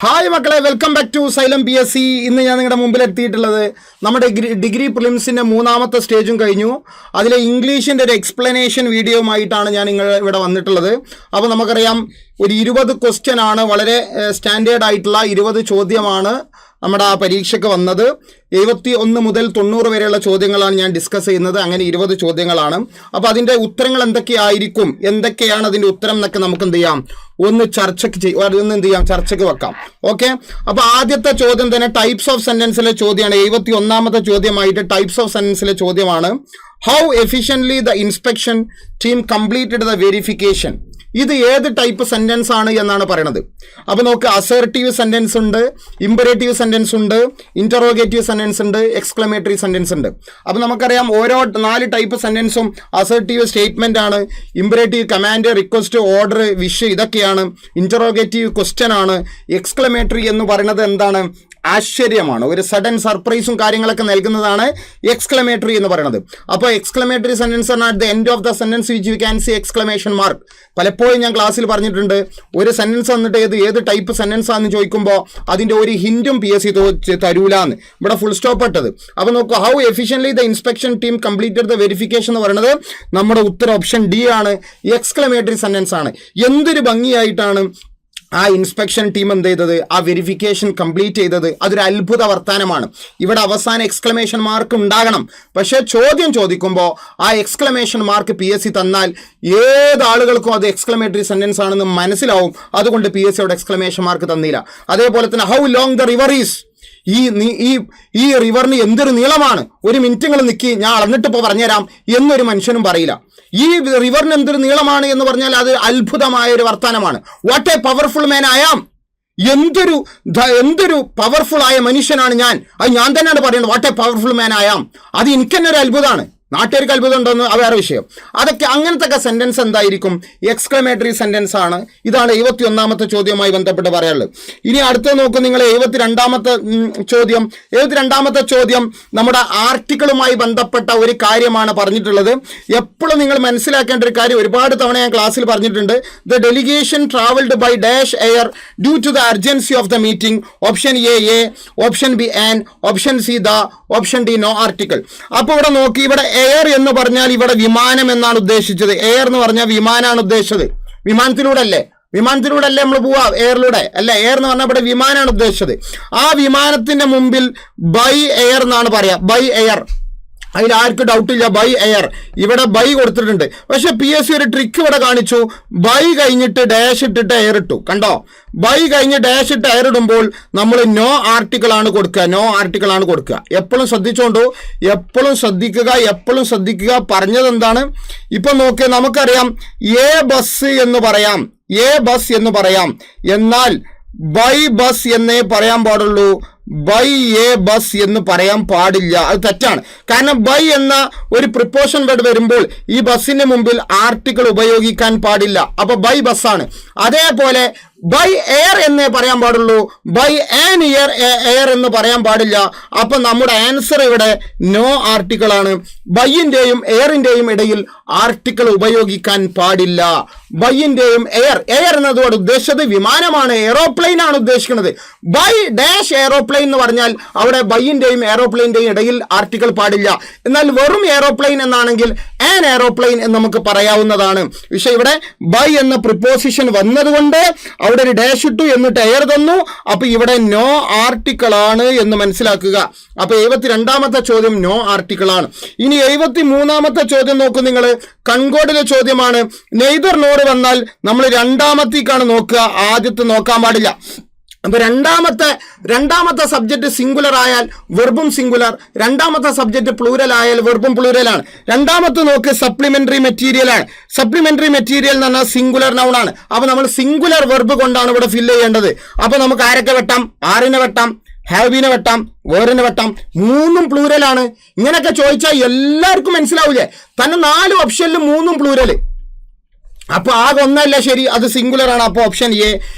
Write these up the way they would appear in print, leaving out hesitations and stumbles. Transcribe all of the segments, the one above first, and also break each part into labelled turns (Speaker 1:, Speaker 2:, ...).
Speaker 1: Hi മക്കളെ, welcome back to Xylem PSC. ഇന്ന് ഞാൻ നിങ്ങളുടെ മുമ്പിൽ എത്തിയിട്ടുള്ളത് നമ്മുടെ ഡിഗ്രി പ്രിലിംസിൻ്റെ മൂന്നാമത്തെ സ്റ്റേജും കഴിഞ്ഞു. അതിലെ ഇംഗ്ലീഷിൻ്റെ ഒരു എക്സ്പ്ലനേഷൻ വീഡിയോയുമായിട്ടാണ് ഞാൻ ഇവിടെ വന്നിട്ടുള്ളത്. അപ്പോൾ നമുക്കറിയാം, ഒരു 20 ക്വസ്റ്റ്യൻ ആണ്, വളരെ സ്റ്റാൻഡേർഡ് ആയിട്ടുള്ള 20 ചോദ്യമാണ് നമ്മുടെ ആ പരീക്ഷയ്ക്ക് വന്നത്. 71 മുതൽ 90 വരെയുള്ള ചോദ്യങ്ങളാണ് ഞാൻ ഡിസ്കസ് ചെയ്യുന്നത്. അങ്ങനെ 20 ചോദ്യങ്ങളാണ്. അപ്പോൾ അതിൻ്റെ ഉത്തരങ്ങൾ എന്തൊക്കെയായിരിക്കും, എന്തൊക്കെയാണ് അതിൻ്റെ ഉത്തരം എന്നൊക്കെ നമുക്ക് എന്ത് ചെയ്യാം, ഒന്ന് ചർച്ചയ്ക്ക് വെക്കാം. ഓക്കെ, അപ്പോൾ ആദ്യത്തെ ചോദ്യം തന്നെ ടൈപ്സ് ഓഫ് സെന്റൻസിലെ ചോദ്യമാണ്. 71ാമത്തെ ചോദ്യമായിട്ട് ടൈപ്സ് ഓഫ് സെന്റൻസിലെ ചോദ്യമാണ്. How efficiently the inspection team completed the verification. ഇത് ഏത് ടൈപ്പ് സെന്റൻസ് ആണ് എന്നാണ് പറയണത്. അപ്പോൾ നോക്ക്, അസേർട്ടീവ് സെന്റൻസ് ഉണ്ട്, ഇമ്പറേറ്റീവ് സെന്റൻസ് ഉണ്ട്, ഇന്ററോഗേറ്റീവ് സെന്റൻസ് ഉണ്ട്, എക്സ്ക്ലമേറ്ററി സെന്റൻസ് ഉണ്ട്. അപ്പോൾ നമുക്കറിയാം, ഓരോ 4 ടൈപ്പ് സെന്റൻസും അസേർട്ടീവ് സ്റ്റേറ്റ്മെന്റ് ആണ്, imperative command, request, order, wish ഇതൊക്കെയാണ്. ഇന്ററോഗേറ്റീവ് ക്വസ്റ്റ്യൻ ആണ്. എക്സ്ക്ലമേറ്ററി എന്ന് പറയുന്നത് എന്താണ്, ആശ്ചര്യമാണ്, ഒരു സഡൻ സർപ്രൈസും കാര്യങ്ങളൊക്കെ നൽകുന്നതാണ് എക്സ്ക്ലമേറ്ററി എന്ന് പറയുന്നത്. അപ്പോൾ എക്സ്ക്ലമേറ്ററി സെന്റൻസ് ആണ് at the end of the sentence which you can see exclamation mark. പലപ്പോഴും ഞാൻ ക്ലാസ്സിൽ പറഞ്ഞിട്ടുണ്ട്, ഒരു സെന്റൻസ് വന്നിട്ട് ഏത് ടൈപ്പ് സെന്റൻസ് ആണെന്ന് ചോദിക്കുമ്പോൾ അതിൻ്റെ ഒരു ഹിൻറ്റും PSC തരൂലാന്ന്. ഇവിടെ ഫുൾ സ്റ്റോപ്പ് ഇട്ടത്. അപ്പോൾ നോക്കൂ, how efficiently the inspection team completed the verification എന്ന് പറയുന്നത് നമ്മുടെ ഉത്തരം ഓപ്ഷൻ D ആണ്, എക്സ്ക്ലമേറ്ററി സെന്റൻസ് ആണ്. എന്തൊരു ഭംഗിയായിട്ടാണ് ആ ഇൻസ്പെക്ഷൻ ടീം എന്ത് ചെയ്തത്, ആ വെരിഫിക്കേഷൻ കംപ്ലീറ്റ് ചെയ്തത്. അതൊരു അത്ഭുത വർത്താനമാണ്. ഇവിടെ അവസാനം എക്സ്ക്ലമേഷൻ മാർക്ക് ഉണ്ടാകണം, പക്ഷേ ചോദ്യം ചോദിക്കുമ്പോൾ ആ എക്സ്ക്ലമേഷൻ മാർക്ക് PSC തന്നാൽ ഏതാളുകൾക്കും അത് എക്സ്ക്ലമേറ്ററി സെന്റൻസ് ആണെന്ന് മനസ്സിലാവും. അതുകൊണ്ട് PSC അവിടെ എക്സ്ക്ലമേഷൻ മാർക്ക് തന്നില്ല. അതേപോലെ തന്നെ how long the river is. ഈ റിവറിന് എന്തൊരു നീളമാണ്, ഒരു മിനിറ്റ് നിങ്ങൾ നിൽക്കി, ഞാൻ അളന്നിട്ട് ഇപ്പോൾ പറഞ്ഞുതരാം എന്നൊരു മനുഷ്യനും പറയില്ല. ഈ റിവറിന് എന്തൊരു നീളമാണ് എന്ന് പറഞ്ഞാൽ അത് അത്ഭുതമായ ഒരു വർത്തമാനമാണ്. What a powerful man I am. എന്തൊരു പവർഫുൾ ആയ മനുഷ്യനാണ് ഞാൻ. അത് ഞാൻ തന്നെയാണ് പറയുന്നത്, what a powerful man I am. അത് എനിക്ക് തന്നെ ഒരു അത്ഭുതമാണ്. നാട്ടുകാർക്ക് അത്ഭുതം ഉണ്ടോന്ന് അത് വേറെ വിഷയം. അതൊക്കെ അങ്ങനത്തെ സെന്റൻസ് എന്തായിരിക്കും, എക്സ്ക്ലമേറ്ററി സെന്റൻസ് ആണ്. ഇതാണ് 71ാമത്തെ ചോദ്യവുമായി ബന്ധപ്പെട്ട് പറയാനുള്ളത്. ഇനി അടുത്ത നോക്കും നിങ്ങൾ, 72ാമത്തെ ചോദ്യം. 72ാമത്തെ ചോദ്യം നമ്മുടെ ആർട്ടിക്കിളുമായി ബന്ധപ്പെട്ട ഒരു കാര്യമാണ് പറഞ്ഞിട്ടുള്ളത്. എപ്പോഴും നിങ്ങൾ മനസ്സിലാക്കേണ്ട ഒരു കാര്യം, ഒരുപാട് തവണ ഞാൻ ക്ലാസ്സിൽ പറഞ്ഞിട്ടുണ്ട്. The delegation travelled by dash air due to the urgency of the meeting. Option A, option B an, option C the, option D no article. അപ്പോൾ ഇവിടെ നോക്കി, ഇവിടെ എയർ എന്ന് പറഞ്ഞാൽ ഇവിടെ വിമാനം എന്നാണ് ഉദ്ദേശിച്ചത്. എയർ എന്ന് പറഞ്ഞാൽ വിമാനമാണ് ഉദ്ദേശിച്ചത്. വിമാനത്തിലൂടെ അല്ലേ നമ്മൾ പോവാ, എയറിലൂടെ അല്ല. എയർ എന്ന് പറഞ്ഞാൽ ഇവിടെ വിമാനമാണ് ഉദ്ദേശിച്ചത്. ആ വിമാനത്തിന്റെ മുമ്പിൽ ബൈ എയർ എന്നാണ് പറയാ, ബൈ എയർ. അതിൽ ആർക്കും ഡൗട്ടില്ല, ബൈ എയർ. ഇവിടെ ബൈ കൊടുത്തിട്ടുണ്ട്, പക്ഷെ PSC ഒരു ട്രിക്ക് ഇവിടെ കാണിച്ചു. ബൈ കഴിഞ്ഞിട്ട് ഡാഷ് ഇട്ടിട്ട് എയർ ഇട്ടു. കണ്ടോ, ബൈ കഴിഞ്ഞ് ഡാഷ് ഇട്ട് എയർ ഇടുമ്പോൾ നമ്മൾ നോ ആർട്ടിക്കിൾ ആണ് കൊടുക്കുക. എപ്പോഴും ശ്രദ്ധിച്ചോണ്ടു, എപ്പോഴും ശ്രദ്ധിക്കുക. പറഞ്ഞത് എന്താണ്, ഇപ്പൊ നോക്കിയ നമുക്കറിയാം, എ ബസ് എന്ന് പറയാം, എന്നാൽ ബൈ ബസ് എന്നേ പറയാൻ പാടുള്ളൂ, ബൈ എ ബസ് എന്ന് പറയാൻ പാടില്ല. അത് തെറ്റാണ്. കാരണം ബൈ എന്ന ഒരു പ്രിപ്പോഷൻ വേർഡ് വരുമ്പോൾ ഈ ബസ്സിന് മുമ്പിൽ ആർട്ടിക്കിൾ ഉപയോഗിക്കാൻ പാടില്ല. അപ്പൊ ബൈ ബസ്സാണ്. അതേപോലെ ബൈ എയർ എന്നേ പറയാൻ പാടുള്ളൂ, ബൈ ആൻ എയർ എന്ന് പറയാൻ പാടില്ല. അപ്പൊ നമ്മുടെ ആൻസർ ഇവിടെ നോ ആർട്ടിക്കിൾ ആണ്. ബൈയിന്റെയും എയറിന്റെയും ഇടയിൽ ആർട്ടിക്കിൾ ഉപയോഗിക്കാൻ പാടില്ല. ബൈയിന്റെയും എയർ എന്നതോട് ഉദ്ദേശിച്ചത് വിമാനമാണ്, എയറോപ്ലെയിൻ ആണ് ഉദ്ദേശിക്കുന്നത്. ബൈ ഡാഷ് എയറോപ്ലെയിൻ എന്ന് പറഞ്ഞാൽ അവിടെ ബൈയിന്റെയും എയറോപ്ലെയിന്റെയും ഇടയിൽ ആർട്ടിക്കിൾ പാടില്ല. എന്നാൽ വെറും എയറോപ്ലെയിൻ എന്നാണെങ്കിൽ ആൻ എയറോപ്ലെയിൻ എന്ന് നമുക്ക് പറയാവുന്നതാണ്. പക്ഷേ ഇവിടെ ബൈ എന്ന പ്രിപ്പോസിഷൻ വന്നതുകൊണ്ട് അവിടെ ഒരു ഡാഷ് ഇട്ടു, എന്നിട്ട് എയർ തന്നു. അപ്പൊ ഇവിടെ നോ ആർട്ടിക്കിൾ ആണ് എന്ന് മനസ്സിലാക്കുക. അപ്പൊ 72ാമത്തെ ചോദ്യം നോ ആർട്ടിക്കിൾ ആണ്. ഇനി 73ാമത്തെ ചോദ്യം നോക്കൂ നിങ്ങൾ, കൺകോഡിലെ ചോദ്യമാണ്. നെയ്തർ നോട് വന്നാൽ നമ്മൾ രണ്ടാമത്തേക്കാണ് നോക്കുക, ആദ്യത്തെ നോക്കാൻ പാടില്ല. അപ്പൊ രണ്ടാമത്തെ സബ്ജക്റ്റ് സിംഗുലർ ആയാൽ വെർബും സിംഗുലർ, രണ്ടാമത്തെ സബ്ജക്റ്റ് പ്ലൂരൽ ആയാൽ വെർബും പ്ലൂരലാണ്. രണ്ടാമത്തെ നോക്ക് സപ്ലിമെന്ററി മെറ്റീരിയൽ ആണ്. സപ്ലിമെന്ററി മെറ്റീരിയൽ എന്ന് പറഞ്ഞാൽ സിംഗുലർ നൗൺ ആണ്. അപ്പൊ നമ്മൾ സിംഗുലർ വെർബ് കൊണ്ടാണ് ഇവിടെ ഫില്ല് ചെയ്യേണ്ടത്. അപ്പൊ നമുക്ക് ആരൊക്കെ വെട്ടാം, ആറിനെ വെട്ടാം, ഹാവിനെ വെട്ടാം, വേറിനെ വെട്ടാം. മൂന്നും പ്ലൂരലാണ്. ഇങ്ങനെയൊക്കെ ചോദിച്ചാൽ എല്ലാവർക്കും മനസ്സിലാവില്ലേ, തന്നെ 4 ഓപ്ഷനിൽ 3ഉം പ്ലൂരൽ. അപ്പോൾ ആകെ ഒന്നല്ല ശരി, അത് സിംഗുലർ ആണ്. അപ്പോൾ ഓപ്ഷൻ എ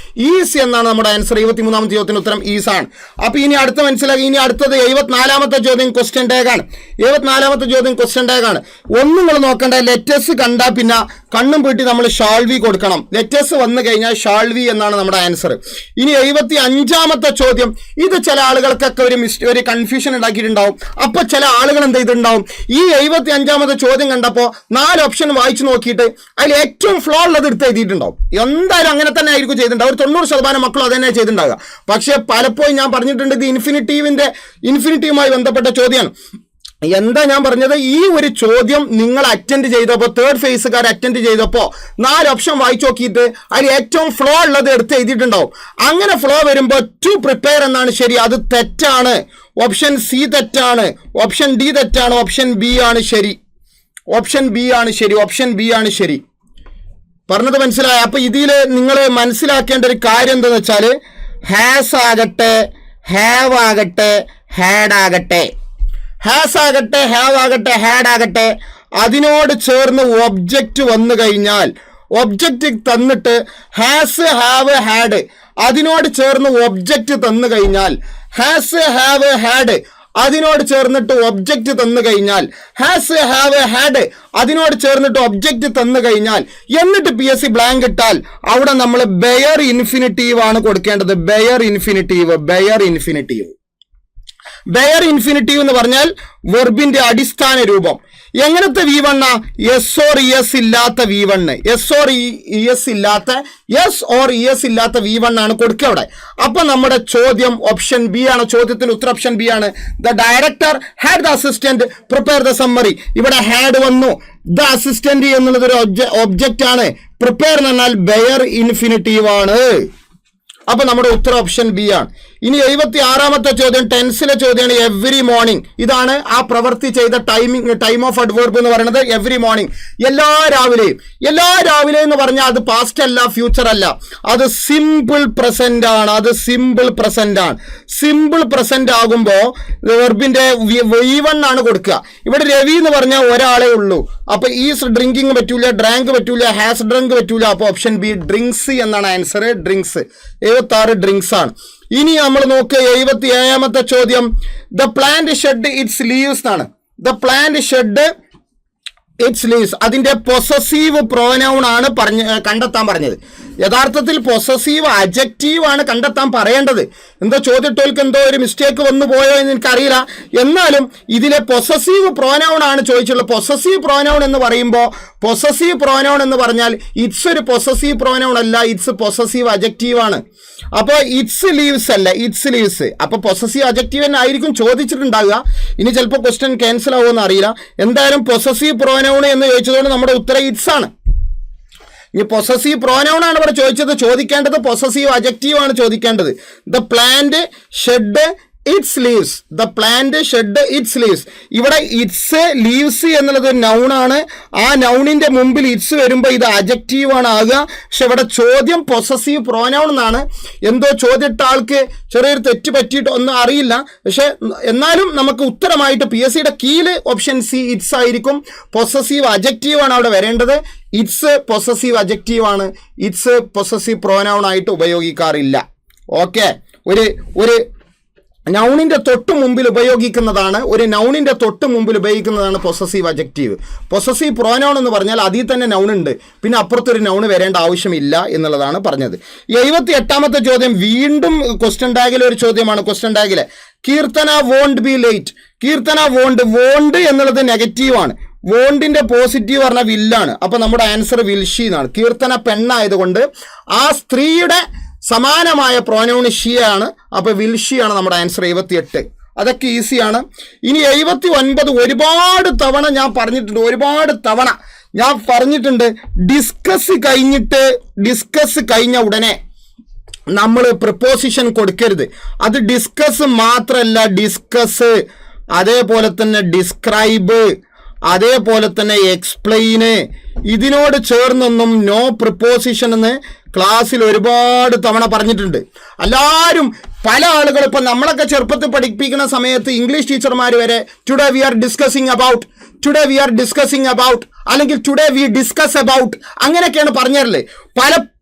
Speaker 1: ഈസ് എന്നാണ് നമ്മുടെ ആൻസർ. 73ാമത്തെ ചോദ്യത്തിന് ഉത്തരം ഈസ് ആണ്. അപ്പോൾ ഇനി അടുത്ത മനസ്സിലാക്കി. ഇനി അടുത്തത് 74ാമത്തെ ചോദ്യം ക്വസ്റ്റ്യൻ ടാഗ് ആണ്. 74ാമത്തെ ചോദ്യം ക്വസ്റ്റ്യൻ ടാഗ് ആണ്. ഒന്നും നിങ്ങൾ നോക്കണ്ട, ലെറ്റേഴ്സ് കണ്ടാൽ പിന്നെ കണ്ണും പൂട്ടി നമ്മൾ ഷാൾവി കൊടുക്കണം. ലെറ്റേഴ്സ് വന്നു കഴിഞ്ഞാൽ ഷാൾവി എന്നാണ് നമ്മുടെ ആൻസർ. ഇനി 75ാമത്തെ ചോദ്യം, ഇത് ചില ആളുകൾക്കൊക്കെ ഒരു കൺഫ്യൂഷൻ ഉണ്ടാക്കിയിട്ടുണ്ടാവും. അപ്പോൾ ചില ആളുകൾ എന്ത് ചെയ്തിട്ടുണ്ടാവും, ഈ 75ാമത്തെ ചോദ്യം കണ്ടപ്പോൾ 4 ഓപ്ഷൻ വായിച്ചു നോക്കിയിട്ട് അതിൽ ഏറ്റവും ഫ്ലോ ഉള്ളത് എടുത്ത് എഴുതിയിട്ടുണ്ടാവും. എന്തായാലും അങ്ങനെ തന്നെ ആയിരിക്കും ചെയ്തിട്ടുണ്ടാവും. ഒരു 90% മക്കളും അത് തന്നെ ചെയ്തിട്ടുണ്ടാവുക. പക്ഷേ പലപ്പോഴും ഞാൻ പറഞ്ഞിട്ടുണ്ട്, ഇത് ഇൻഫിനിറ്റീവുമായി ബന്ധപ്പെട്ട ചോദ്യമാണ്. എന്താ ഞാൻ പറഞ്ഞത്, ഈ ഒരു ചോദ്യം നിങ്ങൾ അറ്റൻഡ് ചെയ്തപ്പോൾ, തേർഡ് ഫേസുകാർ അറ്റൻഡ് ചെയ്തപ്പോൾ 4 ഓപ്ഷൻ വായിച്ചു നോക്കിയിട്ട് അതിൽ ഏറ്റവും ഫ്ലോ ഉള്ളത് എടുത്ത് എഴുതിയിട്ടുണ്ടാവും. അങ്ങനെ ഫ്ലോ വരുമ്പോൾ ടു പ്രിപ്പയർ എന്നാണ് ശരി, അത് തെറ്റാണ്. ഓപ്ഷൻ സി തെറ്റാണ്, ഓപ്ഷൻ ഡി തെറ്റാണ്, ഓപ്ഷൻ ബി ആണ് ശരി. ഓപ്ഷൻ ബി ആണ് ശരി. പറഞ്ഞത് മനസ്സിലായി? അപ്പൊ ഇതിൽ നിങ്ങൾ മനസ്സിലാക്കേണ്ട ഒരു കാര്യം എന്താണെന്ന് വെച്ചാൽ, ഹാസ് ആകട്ടെ, ഹാവ് ആകട്ടെ, ഹാഡ് ആകട്ടെ, ഹാസ് ആകട്ടെ, ഹാവ് ആകട്ടെ, ഹാഡ് ആകട്ടെ, അതിനോട് ചേർന്ന് ഒബ്ജക്റ്റ് വന്നു കഴിഞ്ഞാൽ, ഒബ്ജക്റ്റ് തന്നിട്ട് ഹാസ്, ഹാവ്, ഹാഡ് അതിനോട് ചേർന്ന് ഒബ്ജക്റ്റ് തന്നു കഴിഞ്ഞാൽ, ഹാസ്, ഹാവ്, ഹാഡ് അതിനോട് ചേർന്നിട്ട് ഒബ്ജക്റ്റ് തന്നു കഴിഞ്ഞാൽ, ഹാസ്, ഹാവ്, ഹാഡ് അതിനോട് ചേർന്നിട്ട് ഒബ്ജക്റ്റ് തന്നു കഴിഞ്ഞാൽ, എന്നിട്ട് PSC ബ്ലാങ്ക് ഇട്ടാൽ അവിടെ നമ്മൾ ബെയർ ഇൻഫിനിറ്റീവ് ആണ് കൊടുക്കേണ്ടത്. ബെയർ ഇൻഫിനിറ്റീവ് എന്ന് പറഞ്ഞാൽ വെർബിന്റെ അടിസ്ഥാന രൂപം. എങ്ങനത്തെ V1 എസ് ഓർ ഇഎസ് ഇല്ലാത്ത V1, എസ് ഓർ ഇഎസ് ഇല്ലാത്ത V1 ആണ് കൊടുക്കുക അവിടെ. അപ്പൊ നമ്മുടെ ചോദ്യം ഓപ്ഷൻ ബി ആണ്. ചോദ്യത്തിന് ഉത്തരം ഓപ്ഷൻ ബി ആണ്. The director had the assistant prepare the summary. ഇവിടെ ഹാഡ് വന്നു, ദ അസിസ്റ്റന്റ് എന്നുള്ളത് ഒരു ഒബ്ജക്റ്റ് ആണ്. പ്രിപ്പയർ എന്ന് പറഞ്ഞാൽ ബെയർ ഇൻഫിനിറ്റീവ് ആണ്. അപ്പൊ നമ്മുടെ ഉത്തരം ഓപ്ഷൻ ബി ആണ്. ഇനി 76ാമത്തെ ചോദ്യം ടെൻസിലെ ചോദ്യമാണ്. എവറി മോർണിംഗ്, ഇതാണ് ആ പ്രവൃത്തി ചെയ്ത ടൈം ഓഫ് അഡ്വേർബ് എന്ന് പറയുന്നത്. എവറി മോർണിംഗ്, എല്ലാ രാവിലെയും എന്ന് പറഞ്ഞാൽ അത് പാസ്റ്റ് അല്ല, ഫ്യൂച്ചർ അല്ല, അത് സിമ്പിൾ പ്രസന്റ് ആണ്. സിമ്പിൾ പ്രസന്റ് ആകുമ്പോൾ വെർബിന്റെ V1 ആണ് കൊടുക്കുക. ഇവിടെ രവി എന്ന് പറഞ്ഞാൽ ഒരാളെ ഉള്ളൂ. അപ്പൊ ഈസ് ഡ്രിങ്കിങ് പറ്റൂല, ഡ്രാങ്ക് പറ്റൂല, ഹാസ് ഡ്രങ്ക് പറ്റൂല. അപ്പൊ ഓപ്ഷൻ ബി ഡ്രിങ്ക്സ് എന്നാണ് ആൻസർ. ഡ്രിങ്ക്സ് 76 ഡ്രിങ്ക്സ് ആണ്. ഇനി നമ്മൾ നോക്കുക 77ാമത്തെ ചോദ്യം. The plant shed its leaves ആണ്. The plant shed its leaves അതിന്റെ പൊസസീവ് പ്രോനൗൺ ആണ് കണ്ടെത്താൻ പറഞ്ഞത്. യഥാർത്ഥത്തിൽ പൊസസീവ് അഡ്ജക്റ്റീവ് ആണ് കണ്ടെത്താൻ പറയേണ്ടത്. എന്തോ ചോദ്യത്തോൽക്ക് എന്തോ ഒരു മിസ്റ്റേക്ക് വന്നു പോയോ എന്ന് എനിക്കറിയില്ല. എന്നാലും ഇതിലെ പൊസസീവ് പ്രോനൗൺ ആണ് ചോദിച്ചുള്ളത്. പൊസസീവ് പ്രോനൗൺ എന്ന് പറയുമ്പോൾ, പൊസസീവ് പ്രോനൗൺ എന്ന് പറഞ്ഞാൽ ഇറ്റ്സ് ഒരു പൊസസീവ് പ്രോനൗൺ അല്ല, ഇറ്റ്സ് പൊസസീവ് അഡ്ജക്റ്റീവ് ആണ്. അപ്പോൾ ഇറ്റ്സ് ലീവ്സ് അല്ല, ഇറ്റ്സ് ലീവ്സ്. അപ്പോൾ പൊസസീവ് അഡ്ജക്റ്റീവ് തന്നെ ആയിരിക്കും ചോദിച്ചിട്ടുണ്ടാകുക. ഇനി ചിലപ്പോൾ ക്വസ്റ്റ്യൻ ക്യാൻസൽ ആവുമെന്ന് അറിയില്ല. എന്തായാലും പൊസസീവ് പ്രോനൗൺ എന്ന് ചോദിച്ചതുകൊണ്ട് നമ്മുടെ ഉത്തരം ഇറ്റ്സ് ആണ്. ഇനി പൊസസീവ് പ്രോനൗൺ ആണ് ഇവിടെ ചോദിക്കേണ്ടത് പൊസസീവ് അഡ്ജക്റ്റീവ് ആണ് ചോദിക്കേണ്ടത്. The plant shed its leaves. The plant shed its leaves. ഇവിടെ ഇറ്റ്സ് ലീവ്സ് എന്നുള്ളത് നൗണാണ്. ആ നൗണിന്റെ മുമ്പിൽ ഇറ്റ്സ് വരുമ്പോൾ ഇത് അഡ്ജക്റ്റീവ് ആണ് ആകുക. പക്ഷെ ഇവിടെ ചോദ്യം പൊസസീവ് പ്രോനൗൺ എന്നാണ്. എന്തോ ചോദിട്ട ആൾക്ക് ചെറിയൊരു തെറ്റ് പറ്റിയിട്ട് ഒന്നും അറിയില്ല. പക്ഷെ എന്നാലും നമുക്ക് ഉത്തരമായിട്ട് PSCയുടെ കീഴിൽ ഓപ്ഷൻ സി ഇറ്റ്സ് ആയിരിക്കും. പൊസസീവ് അഡ്ജക്റ്റീവ് ആണ് അവിടെ വരേണ്ടത്. ഇറ്റ്സ് പൊസസീവ് അഡ്ജക്റ്റീവ് ആണ്. ഇറ്റ്സ് പൊസസീവ് പ്രോനൗൺ ആയിട്ട് ഉപയോഗിക്കാറില്ല. ഓക്കെ, ഒരു നൗണിന്റെ തൊട്ട് മുമ്പിൽ ഉപയോഗിക്കുന്നതാണ് പൊസസീവ് അഡ്ജക്റ്റീവ്. പൊസസീവ് പ്രോനൗൺ എന്ന് പറഞ്ഞാൽ അതിൽ തന്നെ നൗൺ ഉണ്ട്, പിന്നെ അപ്പുറത്തൊരു നൗൺ വരേണ്ട ആവശ്യമില്ല എന്നുള്ളതാണ് പറഞ്ഞത്. 78ാമത്തെ ചോദ്യം വീണ്ടും ക്വസ്റ്റ്യൻ ടാഗിലെ ഒരു ചോദ്യമാണ്. ക്വസ്റ്റ്യൻ ടാഗിലെ Keerthana won't be late. Keerthana won't എന്നുള്ളത് നെഗറ്റീവാണ്. വോണ്ടിന്റെ പോസിറ്റീവ് പറഞ്ഞാൽ വില്ലാണ്. അപ്പൊ നമ്മുടെ ആൻസർ വിൽഷി എന്നാണ്. കീർത്തന പെണ്ണായതുകൊണ്ട് ആ സ്ത്രീയുടെ സമാനമായ പ്രോനൗൺ ഷീ ആണ്. അപ്പൊ വിൽഷിയാണ് നമ്മുടെ ആൻസർ. 78 അതൊക്കെ ഈസിയാണ്. ഇനി 79 ഒരുപാട് തവണ ഞാൻ പറഞ്ഞിട്ടുണ്ട്. ഡിസ്കസ് കഴിഞ്ഞ ഉടനെ നമ്മൾ പ്രിപ്പോസിഷൻ കൊടുക്കരുത്. അത് ഡിസ്കസ് മാത്രമല്ല, ഡിസ്കസ്, അതേപോലെ തന്നെ ഡിസ്ക്രൈബ്, അതേപോലെ തന്നെ എക്സ്പ്ലെയിന്, ഇതിനോട് ചേർന്നൊന്നും നോ പ്രിപ്പോസിഷൻ എന്ന് ക്ലാസ്സിൽ ഒരുപാട് തവണ പറഞ്ഞിട്ടുണ്ട്. എല്ലാവരും പല ആളുകൾ ഇപ്പം നമ്മളൊക്കെ ചെറുപ്പത്തിൽ പഠിപ്പിക്കുന്ന സമയത്ത് ഇംഗ്ലീഷ് ടീച്ചർമാർ വരെ today we R discussing about today we R discussing about, അല്ലെങ്കിൽ ടുഡേ വി ഡിസ്കസ് അബൌട്ട്, അങ്ങനെയൊക്കെയാണ് പറഞ്ഞല്ലേ.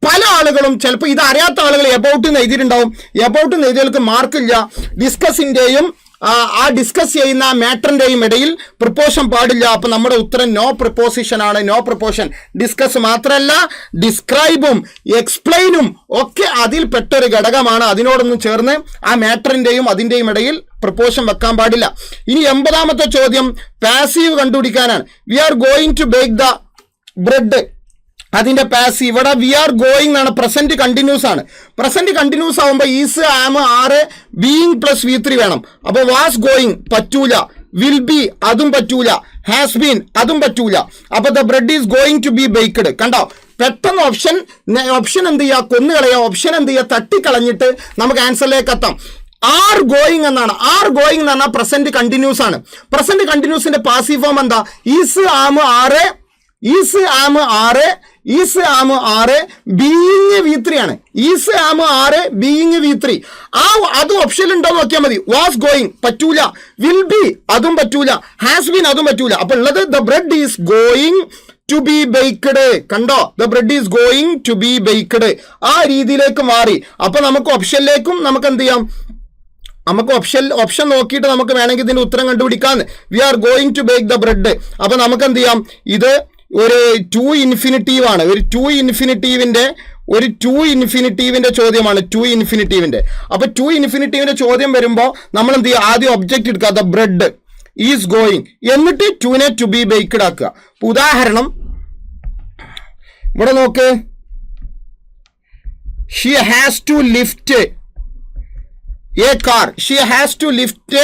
Speaker 1: പല ആളുകളും ചിലപ്പോൾ ഇത് അറിയാത്ത ആളുകൾ എബൌട്ട് എന്ന് എഴുതിയിട്ടുണ്ടാവും. എബൌട്ട് എന്ന് എഴുതിയവർക്ക് മാർക്കില്ല. ഡിസ്കസിൻ്റെയും ആ ഡിസ്കസ് ചെയ്യുന്ന മാറ്ററിൻ്റെയും ഇടയിൽ പ്രിപ്പോഷൻ പാടില്ല. അപ്പം നമ്മുടെ ഉത്തരം നോ പ്രിപ്പോസിഷൻ ആണ്. No preposition. ഡിസ്കസ് മാത്രമല്ല, ഡിസ്ക്രൈബും എക്സ്പ്ലെയിനും ഒക്കെ അതിൽ പെട്ടൊരു ഘടകമാണ്. അതിനോടൊന്നും ചേർന്ന് ആ മാറ്ററിൻ്റെയും അതിൻ്റെയും ഇടയിൽ പ്രിപ്പോഷൻ വെക്കാൻ പാടില്ല. ഇനി 80ാമത്തെ ചോദ്യം പാസീവ് കണ്ടുപിടിക്കാനാണ്. We are going to bake the bread. അതിന്റെ പാസീവ് ഇവിടെ വി ആർ ഗോയിങ് എന്നാണ്. പ്രസന്റ് കണ്ടിന്യൂസ് ആണ്. പ്രസന്റ് കണ്ടിന്യൂസ് ആവുമ്പോൾ is, am, are, being plus V3 വേണം. അപ്പോൾ വാസ് ഗോയിങ് പറ്റൂല, വിൽ ബി അതും പറ്റൂല, ഹാസ് ബീൻ അതും പറ്റൂല. അപ്പോൾ the bread is going to be baked. കണ്ടോ, പെട്ടെന്ന് ഓപ്ഷൻ എന്ത് ചെയ്യുക, കൊന്നുകളയുക. ഓപ്ഷൻ എന്ത് ചെയ്യുക, തട്ടിക്കളഞ്ഞിട്ട് നമുക്ക് ആൻസറിലേക്ക് എത്താം. ആർ ഗോയിങ് എന്നാണ്. ആർ ഗോയിങ് എന്ന് പറഞ്ഞാൽ പ്രസന്റ് കണ്ടിന്യൂസ് ആണ്. പ്രസന്റ് കണ്ടിന്യൂസിന്റെ പാസീവ് ഫോം എന്താ, ഈസ്, ആം, ആറ്, ഈസ്, ആം, ആറ്, is, am, are, being V3 ആണ്. Is, am, are, being V3. അതും ഓപ്ഷനിൽ ഉണ്ടോ നോക്കിയാൽ മതി. വാസ് ഗോയിങ് പറ്റൂല, വിൽ ബി അതും പറ്റൂല, ഹാസ് ബീൻ അതും പറ്റൂല. അപ്പൊ ഉള്ളത് the bread is going to be baked. കണ്ടോ, the bread is going to be baked. ആ രീതിയിലേക്ക് മാറി. അപ്പൊ നമുക്ക് ഓപ്ഷനിലേക്കും നമുക്ക് എന്ത് ചെയ്യാം, നമുക്ക് ഓപ്ഷൻ നോക്കിയിട്ട് നമുക്ക് വേണമെങ്കിൽ ഇതിന്റെ ഉത്തരം കണ്ടുപിടിക്കാം. We are going to bake the bread. അപ്പൊ നമുക്ക് എന്ത് ചെയ്യാം, ഇത് ഒരു ടു ഇൻഫിനിറ്റീവ് ആണ്. ഒരു ടു ഇൻഫിനിറ്റീവിന്റെ ചോദ്യമാണ്. ടു ഇൻഫിനിറ്റീവിന്റെ. അപ്പൊ ടു ഇൻഫിനിറ്റീവിന്റെ ചോദ്യം വരുമ്പോൾ നമ്മൾ എന്ത് ചെയ്യുക, ആദ്യം ഒബ്ജക്റ്റ് എടുക്കുക, ദ ബ്രെഡ് ഈസ് ഗോയിങ്, എന്നിട്ട് ടുവിനെ ടു ബി ബേക്ക്ഡ് ആക്കുക. ഉദാഹരണം ഇവിടെ നോക്ക്, she has to lift a car. She has to lift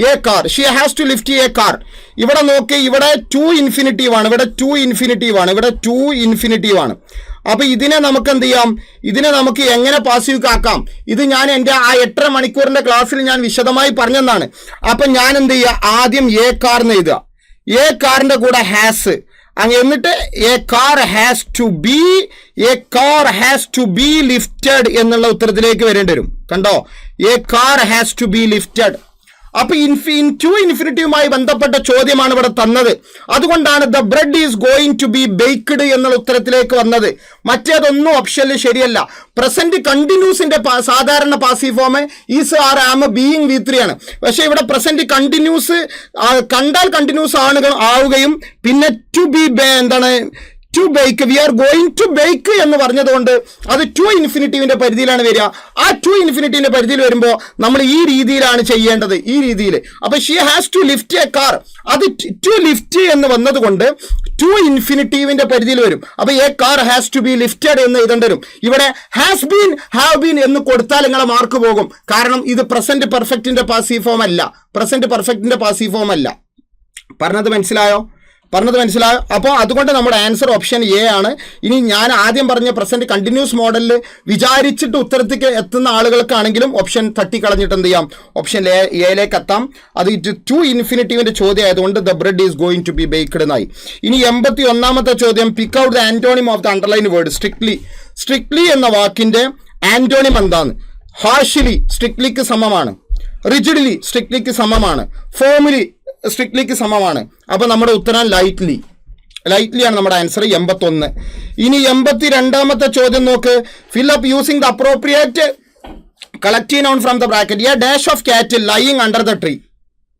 Speaker 1: a car. She has to lift a car. ഇവിടെ നോക്ക്, ഇവിടെ ടു ഇൻഫിനിറ്റീവ് ആണ്. ഇവിടെ ടു ഇൻഫിനിറ്റീവ് ആണ്. അപ്പൊ ഇതിനെ നമുക്ക് എന്ത് ചെയ്യാം, ഇതിനെ നമുക്ക് എങ്ങനെ പാസീവ് ആക്കാം. ഇത് ഞാൻ എൻ്റെ ആ 8.5 മണിക്കൂറിന്റെ ക്ലാസ്സിൽ ഞാൻ വിശദമായി പറഞ്ഞതാണ്. അപ്പൊ ഞാൻ എന്ത് ചെയ്യുക, ആദ്യം എ കാർ എന്ന് എഴുതുക. എ കാറിന്റെ കൂടെ ഹാസ്, എന്നിട്ട് a car has to be lifted എന്നുള്ള ഉത്തരത്തിലേക്ക് വരേണ്ടി വരും. കണ്ടോ, a car has to be lifted. അപ്പൊ ടു ഇൻഫിനിറ്റീവുമായി ബന്ധപ്പെട്ട ചോദ്യമാണ് ഇവിടെ തന്നത്. അതുകൊണ്ടാണ് the bread is going to be baked എന്നുള്ള ഉത്തരത്തിലേക്ക് വന്നത്. മറ്റേതൊന്നും ഓപ്ഷനിൽ ശരിയല്ല. പ്രസന്റ് കണ്ടിന്യൂസിന്റെ സാധാരണ passive form is, are, am, being V3 ആണ്. പക്ഷെ ഇവിടെ പ്രസന്റ് കണ്ടിന്യൂസ് കണ്ടാൽ കണ്ടിന്യൂസ് ആവുകയും പിന്നെ ടു ബി എന്താണ്, to bake, we are going to bake എന്ന് പറഞ്ഞതുകൊണ്ട് അത് ടു ഇൻഫിനിറ്റീവിന്റെ പരിധിയിലാണ് വരിക. ആ ടു ഇൻഫിനിറ്റീവിന്റെ പരിധിയിൽ വരുമ്പോൾ നമ്മൾ ഈ രീതിയിലാണ് ചെയ്യേണ്ടത്, ഈ രീതിയിൽ. അപ്പൊ she has to lift a car, അത് ടു ലിഫ്റ്റ് എന്ന് വന്നതുകൊണ്ട് ടു ഇൻഫിനിറ്റീവിന്റെ പരിധിയിൽ വരും. അപ്പൊ a car has to be lifted എന്ന് എഴുതേണ്ടി വരും. ഇവിടെ ഹാസ് ബീൻ, ഹാവ് ബീൻ എന്ന് കൊടുത്താൽ നിങ്ങളെ മാർക്ക് പോകും. കാരണം ഇത് പ്രസന്റ് പെർഫെക്റ്റിന്റെ പാസീവ് ഫോം അല്ല. പറഞ്ഞത് മനസ്സിലായോ? അപ്പോൾ അതുകൊണ്ട് നമ്മുടെ ആൻസർ ഓപ്ഷൻ എ ആണ്. ഇനി ഞാൻ ആദ്യം പറഞ്ഞ പ്രസന്റ് കണ്ടിന്യൂസ് മോഡലിൽ വിചാരിച്ചിട്ട് ഉത്തരത്തേക്ക് എത്തുന്ന ആളുകൾക്കാണെങ്കിലും ഓപ്ഷൻ തട്ടിക്കളഞ്ഞിട്ട് എന്ത് ചെയ്യാം, ഓപ്ഷൻ എയിലേക്ക് എത്താം. അത് ടു ഇൻഫിനിറ്റീവിന്റെ ചോദ്യം ആയതുകൊണ്ട് the bread is going to be baked എന്നായി. ഇനി 81ാമത്തെ ചോദ്യം, pick out the antonym of the underline word. Strictly എന്ന വാക്കിന്റെ ആന്റോണിം എന്താണ്? ഹാർഷ്ലി സ്ട്രിക്ട്ലിക്ക് സമമാണ്, റിജിഡ്ലി സ്ട്രിക്ട്ലിക്ക് സമമാണ്, ഫോർമലി സ്ട്രിക്ട്ലിക്ക് സമമാണ്. അപ്പൊ നമ്മുടെ ഉത്തരം ലൈറ്റ്ലി ആണ് നമ്മുടെ ആൻസർ. 81. ഇനി 82ാമത്തെ ചോദ്യം നോക്ക്. Fill up using the appropriate collective noun from the bracket. A dash of cattle lying under the tree.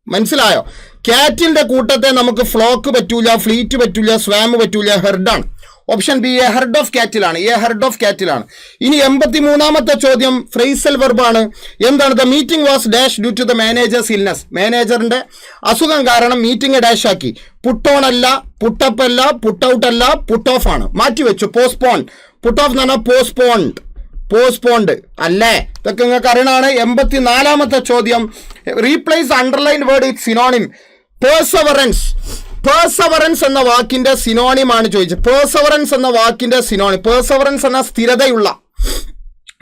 Speaker 1: മനസ്സിലായോ? കാറ്റിന്റെ കൂട്ടത്തെ നമുക്ക് ഫ്ലോക്ക് പറ്റൂല, ഫ്ലീറ്റ് പറ്റൂല, സ്വാം പറ്റൂല, ഹെർഡാണ്. Option B a herd of കാറ്റിലാണ്. ഇനി 83ാമത്തെ ചോദ്യം ഫ്രേസൽ വെർബാണ്. എന്താണ്? The meeting was dash due to the manager's illness. മാനേജറിന്റെ അസുഖം കാരണം മീറ്റിംഗ് ഡാഷ് ആക്കി. പുട്ട് ഓൺ അല്ല, പുട്ടപ്പ് അല്ല, പുട്ട് ഔട്ട് അല്ല, പുട്ട് ഓഫ് ആണ്. മാറ്റിവെച്ചു. പോസ്റ്റ്പോൺ. പുട്ട് ഓഫ് എന്ന് പറഞ്ഞാൽ പോസ്റ്റ്പോണ്ട് അല്ലേ? ഇതൊക്കെ നിങ്ങൾക്ക് അറിയണമാണ്. 84ാമത്തെ ചോദ്യം, replace underline word with synonym. Perseverance എന്ന വാക്കിന്റെ സിനോണിം ആണ് ചോദിച്ചത്. പേഴ്സവറൻസ് എന്ന എന്ന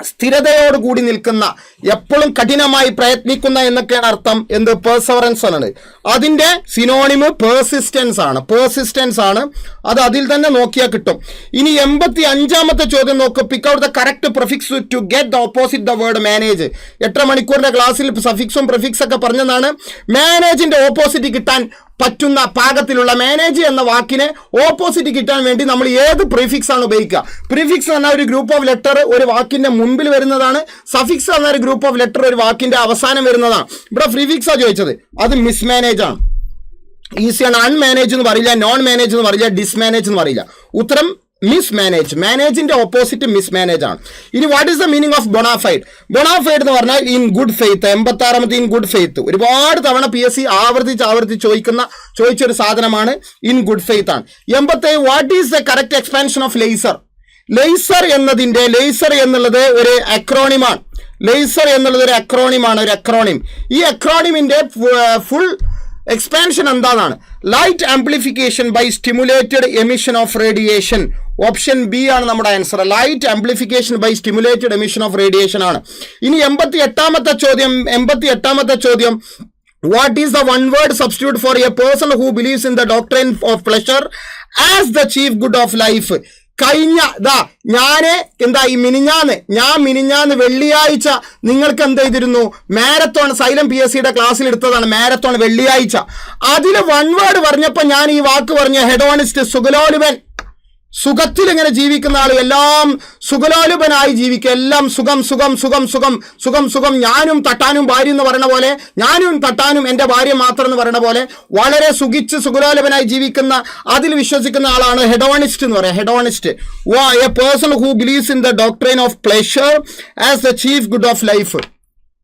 Speaker 1: സ്ഥിരതയോട് കൂടി നിൽക്കുന്ന, എപ്പോഴും കഠിനമായി പ്രയത്നിക്കുന്ന എന്നൊക്കെയാണ് അർത്ഥം. എന്ത്? പേഴ്സവറൻസ് ആണ്. അതിന്റെ സിനോണിം പേഴ്സിസ്റ്റൻസ് ആണ്. അത് അതിൽ തന്നെ നോക്കിയാൽ കിട്ടും. ഇനി 85ാമത്തെ ചോദ്യം നോക്ക്. Pick out the correct prefix to get the opposite the word manage. 8 മണിക്കൂറിന്റെ ക്ലാസ്സിൽ സഫിക്സും പ്രിഫിക്സ് ഒക്കെ പറഞ്ഞതാണ്. മാനേജിന്റെ ഓപ്പോസിറ്റ് കിട്ടാൻ പറ്റുന്ന പാകത്തിലുള്ള മാനേജ് എന്ന വാക്കിനെ ഓപ്പോസിറ്റ് കിട്ടാൻ വേണ്ടി നമ്മൾ ഏത് പ്രീഫിക്സ് ആണ് ഉപയോഗിക്കുക? പ്രീഫിക്സ് എന്ന ഒരു ഗ്രൂപ്പ് ഓഫ് ലെറ്റർ ഒരു വാക്കിന്റെ മുമ്പിൽ വരുന്നതാണ്. സഫിക്സ് എന്ന ഒരു ഗ്രൂപ്പ് ഓഫ് ലെറ്റർ ഒരു വാക്കിന്റെ അവസാനം വരുന്നതാണ്. ഇവിടെ പ്രീഫിക്സാണ് ചോദിച്ചത്, അത് മിസ്മാനേജ് ആണ്. ഈസിയാണ്. അൺമാനേജ് എന്ന് പറയില്ല, നോൺ മാനേജ് എന്ന് പറയില്ല, ഡിസ്മാനേജ് എന്ന് പറയില്ല. ഉത്തരം മിസ്മാനേജ്. മാനേജിന്റെ ഓപ്പോസിറ്റ് മിസ്മാനേജ് ആണ്. ഇനി what is the meaning of bona fide? Bona fide എന്ന് പറഞ്ഞാൽ ഇൻ ഗുഡ് ഫെയ്ത്ത്. 86ാമത്തെ ഇൻ ഗുഡ് ഫെയ്ത്ത്. ഒരുപാട് തവണ PSC ആവർത്തിച്ച് ചോദിച്ചൊരു സാധനമാണ് ഇൻ ഗുഡ് ഫെയ്ത്ത് ആണ്. 87 what is the correct expansion of laser? Laser എന്നുള്ളത് ഒരു അക്രോണിമാണ്. ലേസർ എന്നുള്ളത് ഒരു അക്രോണിമാണ്, ഒരു അക്രോണിം. ഈ അക്രോണിമിന്റെ ഫുൾ എക്സ്പാൻഷൻ എന്താണെന്നാണ്? Light amplification by stimulated emission of radiation. Option B ആണ് നമ്മുടെ answer. Light amplification by stimulated emission of radiation ആണ്. ഇനി 88ാമത്തെ ചോദ്യം what is the one word substitute for a person who believes in the doctrine of pleasure as the chief good of life? മിനിഞ്ഞാന്ന് വെള്ളിയാഴ്ച നിങ്ങൾക്ക് എന്ത് ചെയ്തിരുന്നു? മാരത്തോൺ സൈലം PSCയുടെ ക്ലാസ്സിൽ എടുത്തതാണ് മാരത്തോൺ വെള്ളിയാഴ്ച. അതിൽ വൺ വേർഡ് പറഞ്ഞപ്പോൾ ഞാൻ ഈ വാക്ക് പറഞ്ഞ ഹെഡോണിസ്റ്റ്, സുഖലോലുപൻ. സുഖത്തിൽ ഇങ്ങനെ ജീവിക്കുന്ന ആൾ എല്ലാം സുഖലോലുപനായി ജീവിക്കുക. എല്ലാം സുഖം സുഖം സുഖം സുഖം സുഖം സുഖം. ഞാനും തട്ടാനും ഭാര്യ എന്ന് പറയുന്ന പോലെ, ഞാനും തട്ടാനും എൻ്റെ ഭാര്യ മാത്രം എന്ന് പറയുന്ന പോലെ വളരെ സുഖിച്ച് സുഖലോലുപനായി ജീവിക്കുന്ന, അതിൽ വിശ്വസിക്കുന്ന ആളാണ് ഹെഡോണിസ്റ്റ് എന്ന് പറയാം. Hedonist, a person who believes in the doctrine of pleasure as the chief good of life.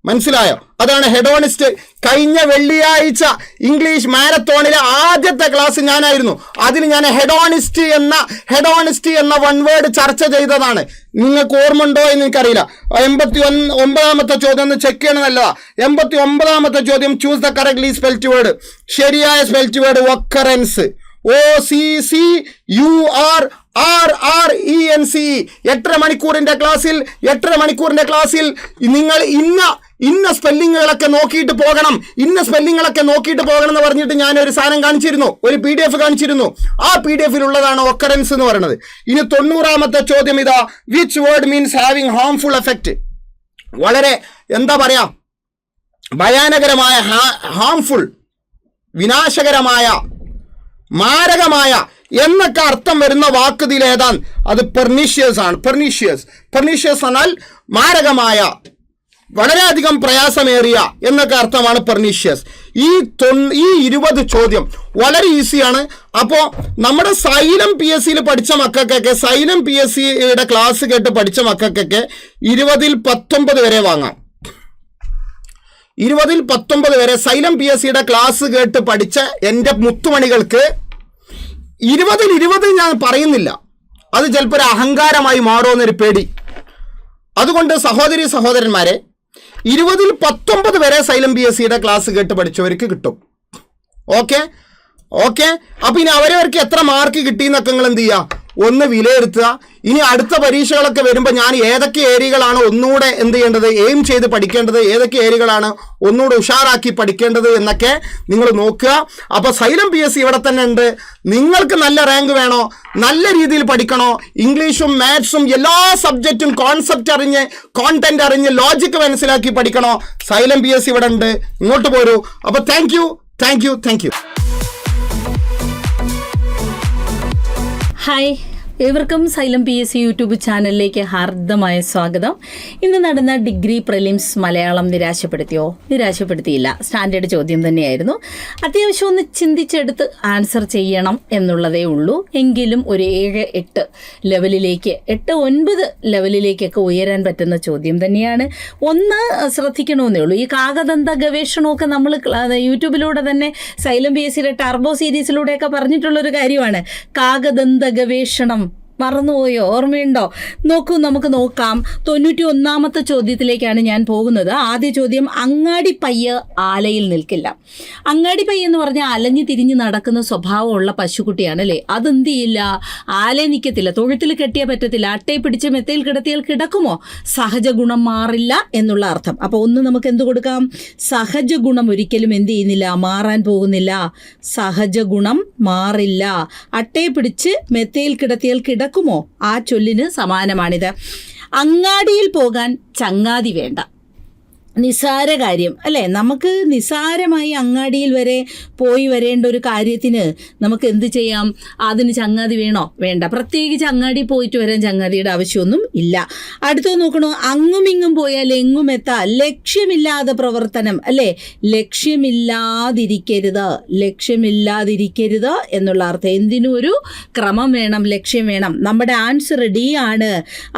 Speaker 1: മനസ്സിലായോ? അതാണ് ഹെഡോണിസ്റ്റ്. കഴിഞ്ഞ വെള്ളിയാഴ്ച ഇംഗ്ലീഷ് മാരത്തോണിലെ ആദ്യത്തെ ക്ലാസ് ഞാനായിരുന്നു. അതിൽ ഞാൻ ഹെഡോണിസ്റ്റ് എന്ന വൺ വേർഡ് ചർച്ച ചെയ്തതാണ്. നിങ്ങൾക്ക് ഓർമ്മ ഉണ്ടോ എന്ന് എനിക്കറിയില്ല. 89ാമത്തെ ചോദ്യം ഒന്ന് ചെക്ക് ചെയ്യണം. നല്ലതാ. 89ാമത്തെ ചോദ്യം choose the correctly spelt word. ശരിയായ സ്പെൽറ്റ് വേർഡ് ഒക്കറൻസ്. OCCURRRENCE. 8.5 മണിക്കൂറിന്റെ ക്ലാസ്സിൽ നിങ്ങൾ ഇന്ന സ്പെല്ലിങ്ങുകളൊക്കെ നോക്കിയിട്ട് പോകണം എന്ന് പറഞ്ഞിട്ട് ഞാൻ ഒരു സാധനം കാണിച്ചിരുന്നു, ഒരു PDF കാണിച്ചിരുന്നു. ആ PDF-ൽ ഉള്ളതാണ് ഒക്കറൻസ് എന്ന് പറയുന്നത്. ഇനി 90ാമത്തെ ചോദ്യം ഇതാ. Which word means having harmful effect? വളരെ എന്താ പറയാ, ഭയാനകരമായ, ഹാർംഫുൾ, വിനാശകരമായ, മാരകമായ എന്നൊക്കെ അർത്ഥം വരുന്ന വാക്കുതിൽ ഏതാണ്? അത് പെർനീഷ്യസ് ആണ്. പെർനീഷ്യസ് എന്നാൽ മാരകമായ, വളരെയധികം പ്രയാസമേറിയ എന്നൊക്കെ അർത്ഥമാണ് പെർനീഷ്യസ്. ഈ 20 ചോദ്യം വളരെ ഈസിയാണ്. അപ്പോൾ നമ്മുടെ സൈലം PSCയിൽ പഠിച്ച മക്കൾക്കൊക്കെ, സൈലം PSCയുടെ ക്ലാസ് കേട്ട് പഠിച്ച മക്കൾക്കൊക്കെ 20ൽ 19 വരെ വാങ്ങാം. 20ൽ 19 വരെ സൈലം PSCയുടെ ക്ലാസ് കേട്ട് പഠിച്ച എൻ്റെ മുത്തുമണികൾക്ക് 20ൽ 20 ഞാൻ പറയുന്നില്ല. അത് ചിലപ്പോൾ ഒരു അഹങ്കാരമായി മാറുമെന്നൊരു പേടി. അതുകൊണ്ട് സഹോദരന്മാരെ, 20ൽ 19 വരെ സൈലം PSCയുടെ ക്ലാസ് കേട്ട് പഠിച്ചവർക്ക് കിട്ടും. ഓക്കെ. അപ്പോൾ ഇനി അവരവർക്ക് എത്ര മാർക്ക് കിട്ടിയെന്നൊക്കെ നിങ്ങൾ എന്ത് ചെയ്യുക, ഒന്ന് വിലയിരുത്തുക. ഇനി അടുത്ത പരീക്ഷകളൊക്കെ വരുമ്പോൾ ഞാൻ ഏതൊക്കെ ഏരിയകളാണ് ഒന്നുകൂടെ എന്ത് ചെയ്യേണ്ടത്, എയിം ചെയ്ത് പഠിക്കേണ്ടത്, ഏതൊക്കെ ഏരിയകളാണ് ഒന്നുകൂടെ ഉഷാറാക്കി പഠിക്കേണ്ടത് എന്നൊക്കെ നിങ്ങൾ നോക്കുക. അപ്പോൾ സൈലം PSC ഇവിടെ തന്നെ ഉണ്ട്. നിങ്ങൾക്ക് നല്ല റാങ്ക് വേണോ, നല്ല രീതിയിൽ പഠിക്കണോ, ഇംഗ്ലീഷും മാത്സും എല്ലാ സബ്ജക്റ്റും കോൺസെപ്റ്റ് അറിഞ്ഞ്, കോണ്ടന്റ് അറിഞ്ഞ്, ലോജിക്ക് മനസ്സിലാക്കി പഠിക്കണോ, സൈലം PSC ഇവിടെ ഉണ്ട്. ഇങ്ങോട്ട് പോരൂ. അപ്പോൾ താങ്ക് യു.
Speaker 2: ഹായ്, ഏവർക്കും സൈലം PSC യൂട്യൂബ് ചാനലിലേക്ക് ഹാർദമായ സ്വാഗതം. ഇന്ന് നടന്ന ഡിഗ്രി പ്രിലിംസ് മലയാളം നിരാശപ്പെടുത്തിയില്ല. സ്റ്റാൻഡേർഡ് ചോദ്യം തന്നെയായിരുന്നു. അത്യാവശ്യം ഒന്ന് ചിന്തിച്ചെടുത്ത് ആൻസർ ചെയ്യണം എന്നുള്ളതേ ഉള്ളൂ. എങ്കിലും ഒരു 7-8 ലെവലിലേക്ക്, 8-9 ലെവലിലേക്കൊക്കെ ഉയരാൻ പറ്റുന്ന ചോദ്യം തന്നെയാണ്. ഒന്ന് ശ്രദ്ധിക്കണമെന്നേ ഉള്ളൂ. ഈ കാകദന്ത ഗവേഷണമൊക്കെ നമ്മൾ യൂട്യൂബിലൂടെ തന്നെ സൈലം PSCയുടെ ടർബോ സീരീസിലൂടെയൊക്കെ പറഞ്ഞിട്ടുള്ളൊരു കാര്യമാണ്. കാകദന്ത ഗവേഷണം മറന്നുപോയോ? ഓർമ്മയുണ്ടോ? നോക്കൂ, നമുക്ക് നോക്കാം. 91ാമത്തെ ചോദ്യത്തിലേക്കാണ് ഞാൻ പോകുന്നത്. ആദ്യ ചോദ്യം, അങ്ങാടി പയ്യ് ആലയിൽ നിൽക്കില്ല. അങ്ങാടി പയ്യ എന്ന് പറഞ്ഞാൽ അലഞ്ഞു തിരിഞ്ഞ് നടക്കുന്ന സ്വഭാവമുള്ള പശുക്കുട്ടിയാണ് അല്ലേ? അതെന്ത് ചെയ്യില്ല, ആലയിൽ നിൽക്കത്തില്ല. തൊഴുത്തിൽ കെട്ടിയാൽ പറ്റത്തില്ല. അട്ടയെ പിടിച്ച് മെത്തയിൽ കിടത്തിയാൽ കിടക്കുമോ? സഹജ ഗുണം മാറില്ല എന്നുള്ള അർത്ഥം. അപ്പോൾ ഒന്ന് നമുക്ക് എന്ത് കൊടുക്കാം? സഹജ ഗുണം ഒരിക്കലും എന്ത് ചെയ്യുന്നില്ല, മാറാൻ പോകുന്നില്ല. സഹജ ഗുണം മാറില്ല. അട്ടയെ പിടിച്ച് മെത്തയിൽ കിടത്തിയാൽ കിടക്കുമോ? ആ ചൊല്ലിന് സമാനമാണിത്. അങ്ങാടിയിൽ പോകാൻ ചങ്ങാതി വേണ്ട. നിസാര കാര്യം അല്ലേ, നമുക്ക് നിസാരമായി അങ്ങാടിയിൽ വരെ പോയി വരേണ്ട ഒരു കാര്യത്തിന് നമുക്ക് എന്ത് ചെയ്യാം? അതിന് ചങ്ങാതി വേണോ? വേണ്ട. പ്രത്യേകിച്ച് അങ്ങാടി പോയിട്ട് വരാൻ ചങ്ങാതിയുടെ ആവശ്യമൊന്നും ഇല്ല. അടുത്തത് നോക്കണോ, അങ്ങും ഇങ്ങും പോയാൽ എങ്ങും എത്താം, ലക്ഷ്യമില്ലാതെ പ്രവർത്തനം അല്ലേ, ലക്ഷ്യമില്ലാതിരിക്കരുത്, ലക്ഷ്യമില്ലാതിരിക്കരുത് എന്നുള്ള അർത്ഥം. എന്തിനും ഒരു ക്രമം വേണം, ലക്ഷ്യം വേണം. നമ്മുടെ ആൻസർ ഡി ആണ്.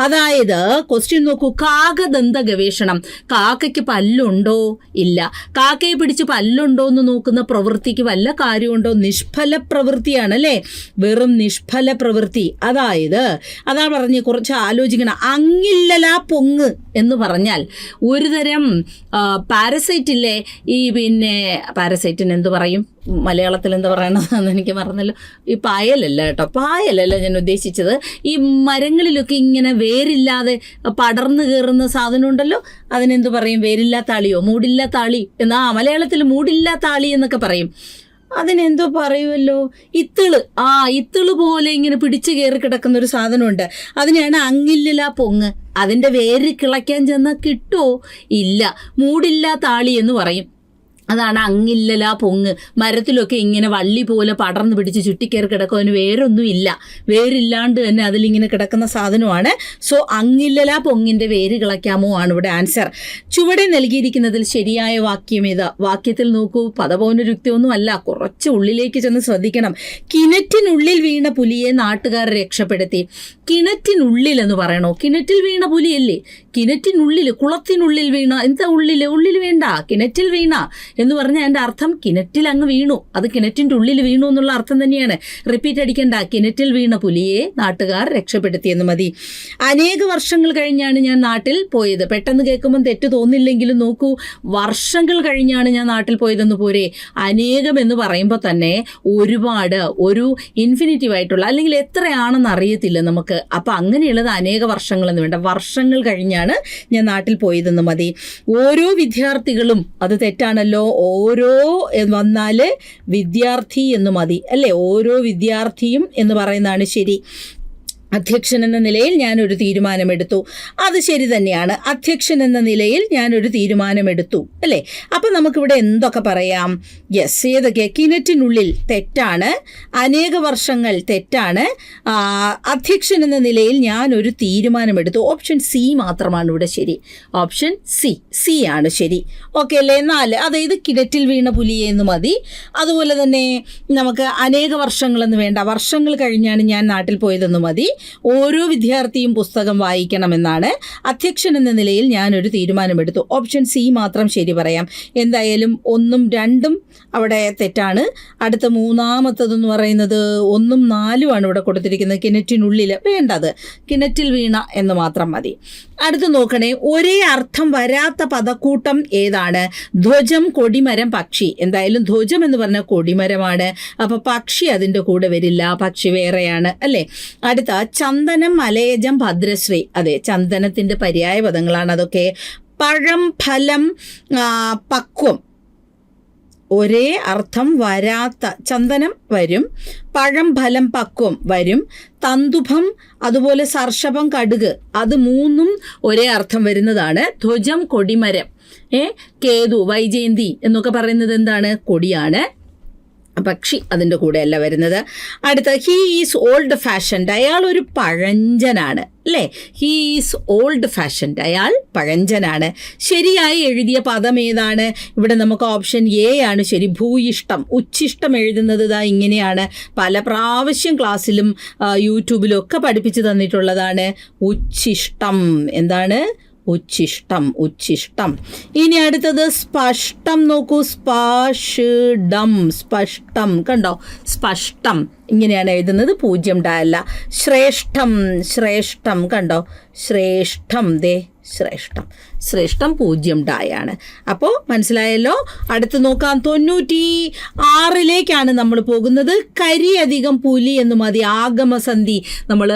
Speaker 2: അതായത് ക്വസ്റ്റ്യൻ നോക്കൂ, കാകദന്ത ഗവേഷണം. കാക്കയ്ക്ക് പല്ലുണ്ടോ? ഇല്ല. കാക്കയെ പിടിച്ച് പല്ലുണ്ടോ എന്ന് നോക്കുന്ന പ്രവൃത്തിക്ക് വല്ല കാര്യമുണ്ടോ? നിഷ്ഫല പ്രവൃത്തിയാണ് അല്ലേ, വെറും നിഷ്ഫല പ്രവൃത്തി. അതായത് അതാ പറഞ്ഞ് കുറച്ച് ആലോചിക്കണം. അങ്ങില്ലലാ പൊങ്ങ് എന്ന് പറഞ്ഞാൽ ഒരു തരം പാരസൈറ്റ് ഇല്ലേ, ഈ പിന്നെ പാരസൈറ്റിന് എന്ത് പറയും മലയാളത്തിൽ, എന്താ പറയണതെന്ന് എനിക്ക് പറഞ്ഞല്ലോ. ഈ പായലല്ല കേട്ടോ, പായലല്ല ഞാൻ ഉദ്ദേശിച്ചത്. ഈ മരങ്ങളിലൊക്കെ ഇങ്ങനെ വേരില്ലാതെ പടർന്നു കയറുന്ന സാധനം ഉണ്ടല്ലോ, അതിനെന്ത് പറയും? വേരില്ലാത്ത ആളിയോ, മൂടില്ലാത്ത ആളി എന്നാ മലയാളത്തിൽ മൂടില്ലാത്ത ആളി എന്നൊക്കെ പറയും. അതിനെന്തോ പറയുമല്ലോ, ഇത്തിള്. ഇത്തിള് പോലെ ഇങ്ങനെ പിടിച്ചു കയറി കിടക്കുന്ന ഒരു സാധനമുണ്ട്, അതിനെയാണ് അങ്ങില്ലലാ പൊങ്ങ്. അതിൻ്റെ വേര് കിളയ്ക്കാൻ ചെന്നാൽ കിട്ടുമോ? ഇല്ല. മൂടില്ലാത്ത ആളി എന്ന് പറയും. അതാണ് അങ്ങില്ലലാ പൊങ്ങ്. മരത്തിലൊക്കെ ഇങ്ങനെ വള്ളി പോലെ പടർന്ന് പിടിച്ച് ചുറ്റിക്കയറി കിടക്കും, അതിന് വേരൊന്നും ഇല്ല. വേരില്ലാണ്ട് തന്നെ അതിലിങ്ങനെ കിടക്കുന്ന സാധനമാണ്. സോ അങ്ങില്ലലാ പൊങ്ങിൻ്റെ വേര് കിളയ്ക്കാമോ ആണ് ഇവിടെ ആൻസർ. ചുവടെ നൽകിയിരിക്കുന്നതിൽ ശരിയായ വാക്യം ഏതാ? വാക്യത്തിൽ നോക്കൂ, പദപൗനരുക്തിയൊന്നും അല്ല, കുറച്ച് ഉള്ളിലേക്ക് ചെന്ന് ശ്രദ്ധിക്കണം. കിണറ്റിനുള്ളിൽ വീണ പുലിയെ നാട്ടുകാർ രക്ഷപ്പെടുത്തി. കിണറ്റിനുള്ളിൽ എന്ന് പറയണോ? കിണറ്റിൽ വീണ പുലിയല്ലേ? കിണറ്റിനുള്ളിൽ, കുളത്തിനുള്ളിൽ വീണ. എന്താ ഉള്ളിൽ? ഉള്ളിൽ വേണ്ട, കിണറ്റിൽ വീണ എന്ന് പറഞ്ഞാൽ എൻ്റെ അർത്ഥം കിണറ്റിൽ അങ്ങ് വീണു, അത് കിണറ്റിൻ്റെ ഉള്ളിൽ വീണു എന്നുള്ള അർത്ഥം തന്നെയാണ്. റിപ്പീറ്റ് അടിക്കണ്ട. കിണറ്റിൽ വീണ പുലിയെ നാട്ടുകാർ രക്ഷപ്പെടുത്തിയെന്ന് മതി. അനേക വർഷങ്ങൾ കഴിഞ്ഞാണ് ഞാൻ നാട്ടിൽ പോയത്. പെട്ടെന്ന് കേൾക്കുമ്പോൾ തെറ്റ് തോന്നില്ലെങ്കിലും നോക്കൂ, വർഷങ്ങൾ കഴിഞ്ഞാണ് ഞാൻ നാട്ടിൽ പോയതെന്ന് പോരെ. അനേകം എന്ന് പറയുമ്പോൾ തന്നെ ഒരുപാട്, ഒരു ഇൻഫിനിറ്റീവ് ആയിട്ടുള്ള, അല്ലെങ്കിൽ എത്രയാണെന്ന് അറിയത്തില്ല നമുക്ക്. അപ്പം അങ്ങനെയുള്ളത് അനേക വർഷങ്ങളെന്ന് വേണ്ട, വർഷങ്ങൾ കഴിഞ്ഞാണ് ഞാൻ നാട്ടിൽ പോയതെന്ന് മതി. ഓരോ വിദ്യാർത്ഥികളും, അത് തെറ്റാണല്ലോ, ഓരോ വന്നാൽ വിദ്യാർത്ഥി എന്ന് മതി അല്ലേ, ഓരോ വിദ്യാർത്ഥിയും എന്ന് പറയുന്നതാണ് ശരി. അധ്യക്ഷൻ എന്ന നിലയിൽ ഞാനൊരു തീരുമാനമെടുത്തു. അത് ശരി തന്നെയാണ്. അധ്യക്ഷൻ എന്ന നിലയിൽ ഞാനൊരു തീരുമാനമെടുത്തു അല്ലേ. അപ്പം നമുക്കിവിടെ എന്തൊക്കെ പറയാം? യെസ്, ഏതൊക്കെ? കിണറ്റിനുള്ളിൽ തെറ്റാണ്, അനേക വർഷങ്ങൾ തെറ്റാണ്, അധ്യക്ഷൻ എന്ന നിലയിൽ ഞാനൊരു തീരുമാനമെടുത്തു. ഓപ്ഷൻ സി മാത്രമാണ് ഇവിടെ ശരി. ഓപ്ഷൻ സി ആണ് ശരി. ഓക്കെ അല്ലേ? 4, അതായത് കിണറ്റിൽ വീണ പുലിയെ എന്ന് മതി. അതുപോലെ തന്നെ നമുക്ക് അനേക വർഷങ്ങളെന്ന് വേണ്ട, വർഷങ്ങൾ കഴിഞ്ഞാണ് ഞാൻ നാട്ടിൽ പോയതെന്ന് മതി. ഓരോ വിദ്യാർത്ഥിയും പുസ്തകം വായിക്കണമെന്നാണ്. അധ്യക്ഷൻ എന്ന നിലയിൽ ഞാനൊരു തീരുമാനമെടുത്തു. ഓപ്ഷൻ സി മാത്രം ശരി പറയാം. എന്തായാലും 1ഉം 2ഉം അവിടെ തെറ്റാണ്. അടുത്ത മൂന്നാമത്തതെന്ന് പറയുന്നത് 1ഉം 4ഉമാണ് ഇവിടെ കൊടുത്തിരിക്കുന്നത്. കിണറ്റിനുള്ളിൽ വേണ്ടത്, കിണറ്റിൽ വീണ എന്ന് മാത്രം മതി. അടുത്ത് നോക്കണേ, ഒരേ അർത്ഥം വരാത്ത പദക്കൂട്ടം ഏതാണ്? ധ്വജം, കൊടിമരം, പക്ഷി. എന്തായാലും ധ്വജം എന്ന് പറഞ്ഞാൽ കൊടിമരമാണ്, അപ്പോൾ പക്ഷി അതിൻ്റെ കൂടെ വരില്ല, പക്ഷി വേറെയാണ് അല്ലേ. അടുത്ത ചന്ദനം, മലയജം, ഭദ്രശ്രീ. അതെ, ചന്ദനത്തിൻ്റെ പര്യായ പദങ്ങളാണ് അതൊക്കെ. പഴം, ഫലം, പക്വം. ഒരേ അർത്ഥം വരാത്ത, ചന്ദനം വരും, പഴം, ഫലം, പക്വം വരും, തന്തുഭം, അതുപോലെ സർഷഭം, കടുക്, അത് 3ഉം ഒരേ അർത്ഥം വരുന്നതാണ്. ധ്വജം, കൊടിമരം, കേതു, വൈജയന്തി എന്നൊക്കെ പറയുന്നത് എന്താണ്? കൊടിയാണ്. പക്ഷി അതിൻ്റെ കൂടെയല്ല വരുന്നത്. അടുത്ത, ഹീ ഈസ് ഓൾഡ് ഫാഷൻഡ്. അയാൾ ഒരു പഴഞ്ചനാണ് അല്ലേ. ഹീ ഈസ് ഓൾഡ് ഫാഷൻഡ്, അയാൾ പഴഞ്ചനാണ്. ശരിയായി എഴുതിയ പദം ഏതാണ്? ഇവിടെ നമുക്ക് ഓപ്ഷൻ എ ആണ് ശരി. ഭൂയിഷ്ടം. ഉച്ഛിഷ്ടം എഴുതുന്നത് ഇതാ ഇങ്ങനെയാണ്. പല പ്രാവശ്യം ക്ലാസ്സിലും യൂട്യൂബിലും ഒക്കെ പഠിപ്പിച്ചു തന്നിട്ടുള്ളതാണ്. ഉച്ഛിഷ്ടം. എന്താണ്? ഉച്ഛിഷ്ടം, ഉച്ഛിഷ്ടം. ഇനി അടുത്തത് സ്പഷ്ടം. നോക്കൂ, സ്പഷ്ടം, സ്പഷ്ടം. കണ്ടോ? സ്പഷ്ടം ഇങ്ങനെയാണ് എഴുതുന്നത്, 0 ഡയല്ല. ശ്രേഷ്ഠം, ശ്രേഷ്ഠം. കണ്ടോ? ശ്രേഷ്ഠം, ദേ ശ്രേഷ്ഠം, ശ്രേഷ്ഠം 0 ഡായാണ്. അപ്പോൾ മനസ്സിലായല്ലോ. അടുത്ത് നോക്കാം, 96ലേക്കാണ് നമ്മൾ പോകുന്നത്. കരി അധികം പുലി എന്ന് മതി. ആഗമസന്ധി നമ്മൾ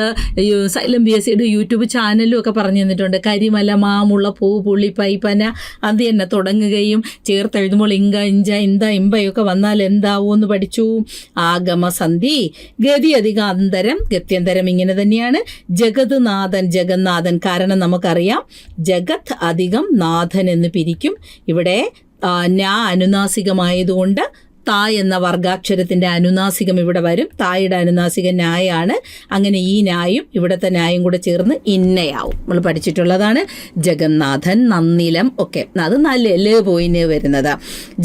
Speaker 2: സൈലം BSCയുടെ യൂട്യൂബ് ചാനലും ഒക്കെ പറഞ്ഞു തന്നിട്ടുണ്ട്. കരിമല, മാമുള്ള, പൂ, പുളി, പൈപ്പന, അത് തന്നെ തുടങ്ങുകയും ചേർത്തെഴുതുമ്പോൾ ഇങ്ക, ഇഞ്ച, ഇന്ത, ഇമ്പയൊക്കെ വന്നാൽ എന്താവുമെന്ന് പഠിച്ചു. ആഗമസന്ധി. ഗതി അധികാന്തരം ഗത്യന്തരം ഇങ്ങനെ തന്നെയാണ്. ജഗത് നാഥൻ ജഗന്നാഥൻ, കാരണം നമുക്കറിയാം ജഗത് അധികം നാഥൻ എന്ന് പിരിക്കും. ഇവിടെ അനുനാസികമായതുകൊണ്ട് താ എന്ന വർഗാക്ഷരത്തിൻ്റെ അനുനാസികം ഇവിടെ വരും. തായുടെ അനുനാസികം ന്യായാണ്. അങ്ങനെ ഈ ന്യായും ഇവിടുത്തെ ന്യായും കൂടെ ചേർന്ന് ഇന്നയാവും. നമ്മൾ പഠിച്ചിട്ടുള്ളതാണ്. ജഗന്നാഥൻ, നന്നിലം ഒക്കെ, അത് നല്ല പോയിന് വരുന്നത്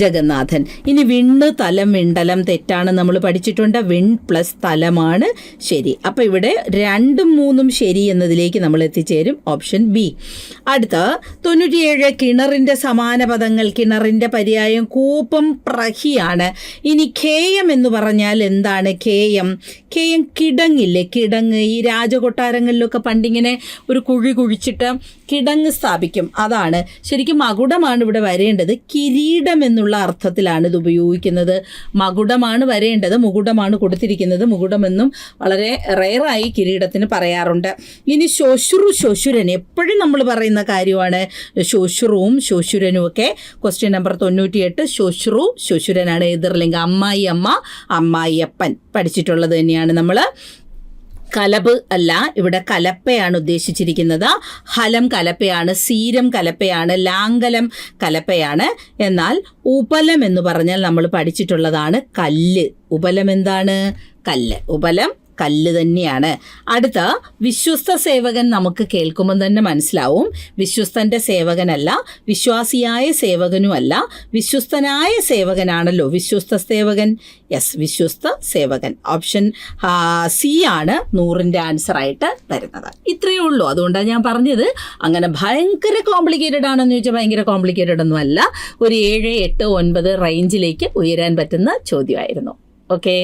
Speaker 2: ജഗന്നാഥൻ. ഇനി വിണ്ണ് തലം വിണ്ടലം തെറ്റാണ് നമ്മൾ പഠിച്ചിട്ടുണ്ട്. വിൺ പ്ലസ് തലമാണ് ശരി. അപ്പം ഇവിടെ 2ഉം 3ഉം ശരി എന്നതിലേക്ക് നമ്മൾ എത്തിച്ചേരും. Option B. അടുത്ത 97 കിണറിൻ്റെ സമാന പദങ്ങൾ. കിണറിൻ്റെ പര്യായം കൂപ്പം പ്രഹിയാണ്. ഇനി കേയം എന്ന് പറഞ്ഞാൽ എന്താണ്? കേയം കിടങ്ങില്ലേ, കിടങ്ങ്. ഈ രാജകൊട്ടാരങ്ങളിലൊക്കെ പണ്ടിങ്ങനെ ഒരു കുഴി കുഴിച്ചിട്ട് കിടങ്ങ് സ്ഥാപിക്കും, അതാണ്. ശരിക്കും മകുടമാണ് ഇവിടെ വരേണ്ടത്. കിരീടം എന്നുള്ള അർത്ഥത്തിലാണ് ഇത് ഉപയോഗിക്കുന്നത്. മകുടമാണ് വരേണ്ടത്, മുകുടമാണ് കൊടുത്തിരിക്കുന്നത്. മുകുടമെന്നും വളരെ റെയറായി കിരീടത്തിന് പറയാറുണ്ട്. ഇനി ശ്വശുരു ശ്വശുരൻ എപ്പോഴും നമ്മൾ പറയുന്ന കാര്യമാണ്. ശ്വശുറുവും ശ്വശുരനും ഒക്കെ. Question number 98 ശ്വശുരു ശ്വശുരനാണ് എതിർലിംഗം. അമ്മായി അമ്മ, അമ്മായിയപ്പൻ പഠിച്ചിട്ടുള്ളത് തന്നെയാണ് നമ്മൾ. കലബ് അല്ല, ഇവിടെ കലപ്പയാണ് ഉദ്ദേശിച്ചിരിക്കുന്നത്. ഹലം കലപ്പയാണ്, സീരം കലപ്പയാണ്, ലാംഗലം കലപ്പയാണ്. എന്നാൽ ഉപലം എന്ന് പറഞ്ഞാൽ നമ്മൾ പഠിച്ചിട്ടുള്ളതാണ് കല്ല്. ഉപലം എന്താണ്? കല്ല്. ഉപലം കല്ല് തന്നെയാണ്. അടുത്ത വിശ്വസ്ത സേവകൻ നമുക്ക് കേൾക്കുമ്പോൾ തന്നെ മനസ്സിലാവും. വിശ്വസ്തൻ്റെ സേവകനല്ല, വിശ്വാസിയായ സേവകനുമല്ല, വിശ്വസ്തനായ സേവകനാണല്ലോ വിശ്വസ്ത സേവകൻ. യെസ്, വിശ്വസ്ത സേവകൻ. ഓപ്ഷൻ സി ആണ് 100ൻ്റെ ആൻസറായിട്ട് വരുന്നത്. ഇത്രയേ ഉള്ളൂ. അതുകൊണ്ടാണ് ഞാൻ പറഞ്ഞത് അങ്ങനെ ഭയങ്കര കോംപ്ലിക്കേറ്റഡ് ആണെന്ന് ചോദിച്ചാൽ ഭയങ്കര കോംപ്ലിക്കേറ്റഡ് ഒന്നും അല്ല. ഒരു 7, 8, 9 റേഞ്ചിലേക്ക് ഉയരാൻ പറ്റുന്ന ചോദ്യമായിരുന്നു. ഓക്കെ.